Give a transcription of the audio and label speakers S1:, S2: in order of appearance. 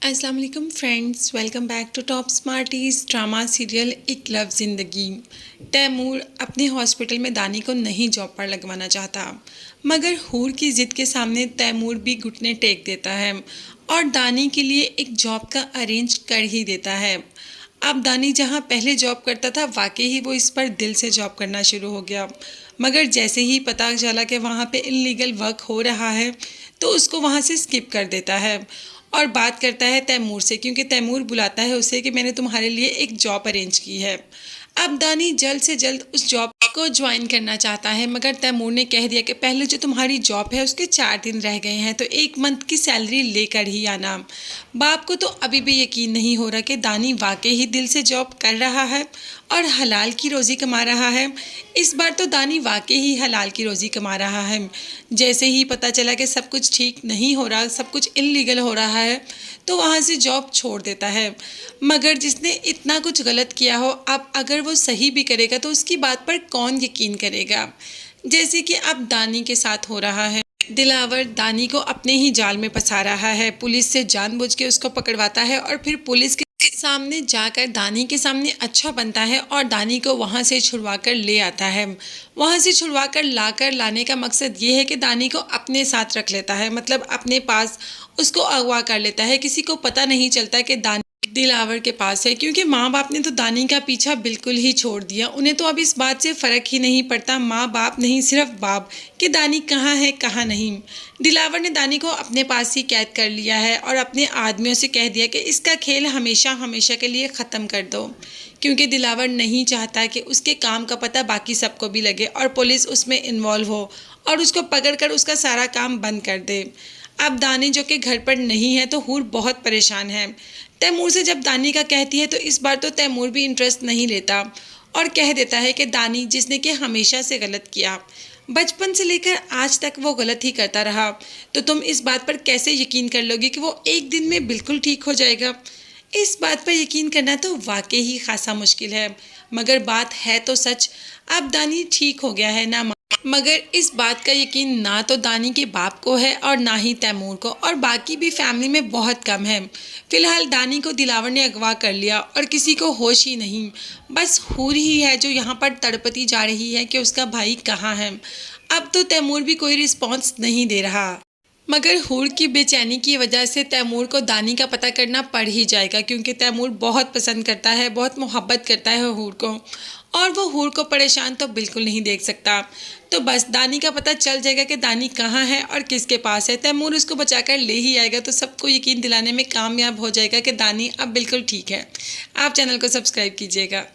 S1: अस्सलाम वालेकुम friends, welcome back to top smarties drama serial Ek love Zindagi. Taimur अपने हॉस्पिटल में दानी को नहीं जॉब पर लगवाना चाहता, मगर हूर की ज़िद के सामने तैमूर भी घुटने टेक देता है और दानी के लिए एक जॉब का अरेंज कर ही देता है। अब दानी जहाँ पहले जॉब करता था, वाकई ही वो इस पर दिल से जॉब करना शुरू हो गया। मगर जैसे ही पता चला कि वहाँ पे इल्लीगल वर्क हो रहा है, तो उसको वहाँ से स्किप कर देता है और बात करता है तैमूर से, क्योंकि तैमूर बुलाता है उसे कि मैंने तुम्हारे लिए एक जॉब अरेंज की है। अब दानी जल्द से जल्द उस जॉब को ज्वाइन करना चाहता है, मगर तैमूर ने कह दिया कि पहले जो तुम्हारी जॉब है उसके 4 दिन रह गए हैं, तो 1 मंथ की सैलरी लेकर ही आना। बाप को तो अभी भी यकीन नहीं हो रहा कि दानी वाकई ही दिल से जॉब कर रहा है और हलाल की रोज़ी कमा रहा है। इस बार तो दानी वाकई ही हलाल की रोज़ी कमा रहा है। जैसे ही पता चला कि सब कुछ ठीक नहीं हो रहा, सब कुछ इल्लीगल हो रहा है, तो वहाँ से जॉब छोड़ देता है। मगर जिसने इतना कुछ गलत किया हो, अब अगर वो सही भी करेगा तो उसकी बात पर कौन यकीन करेगा। जैसे कि अब दानी के साथ हो रहा है। दिलावर दानी को अपने ही जाल में फंसा रहा है, पुलिस से जानबूझ के उसको पकड़वाता है और फिर पुलिस के सामने जाकर दानी के सामने अच्छा बनता है और दानी को वहाँ से छुड़वा कर ले आता है। वहाँ से छुड़वा कर लाने का मकसद ये है कि दानी को अपने साथ रख लेता है, मतलब अपने पास उसको अगवा कर लेता है। किसी को पता नहीं चलता कि दानी दिलावर के पास है, क्योंकि माँ बाप ने तो दानी का पीछा बिल्कुल ही छोड़ दिया। उन्हें तो अब इस बात से फ़र्क ही नहीं पड़ता, माँ बाप नहीं सिर्फ बाप, कि दानी कहाँ है कहाँ नहीं। दिलावर ने दानी को अपने पास ही कैद कर लिया है और अपने आदमियों से कह दिया कि इसका खेल हमेशा हमेशा के लिए ख़त्म कर दो, क्योंकि दिलावर नहीं चाहता कि उसके काम का पता बाकी सबको भी लगे और पुलिस उसमें इन्वॉल्व हो और उसको पकड़ कर उसका सारा काम बंद कर दे। अब दानी जो कि घर पर नहीं है, तो हूर बहुत परेशान है। तैमूर से जब दानी का कहती है तो इस बार तो तैमूर भी इंटरेस्ट नहीं लेता और कह देता है कि दानी जिसने कि हमेशा से गलत किया, बचपन से लेकर आज तक वो गलत ही करता रहा, तो तुम इस बात पर कैसे यकीन कर लोगे कि वो एक दिन में बिल्कुल ठीक हो जाएगा। इस बात पर यकीन करना तो वाकई ही खासा मुश्किल है, मगर बात है तो सच। अब दानी ठीक हो गया है ना, मगर इस बात का यकीन ना तो दानी के बाप को है और ना ही तैमूर को, और बाकी भी फैमिली में बहुत कम है। फिलहाल दानी को दिलावर ने अगवा कर लिया और किसी को होश ही नहीं, बस हूर ही है जो यहाँ पर तड़पती जा रही है कि उसका भाई कहाँ है। अब तो तैमूर भी कोई रिस्पॉन्स नहीं दे रहा, मगर हूर की बेचैनी की वजह से तैमूर को दानी का पता करना पड़ ही जाएगा, क्योंकि तैमूर बहुत पसंद करता है, बहुत मोहब्बत करता है हूर को, और वो हूर को परेशान तो बिल्कुल नहीं देख सकता। तो बस दानी का पता चल जाएगा कि दानी कहाँ है और किसके पास है, तैमूर उसको बचाकर ले ही आएगा, तो सबको यकीन दिलाने में कामयाब हो जाएगा कि दानी अब बिल्कुल ठीक है। आप चैनल को सब्सक्राइब कीजिएगा।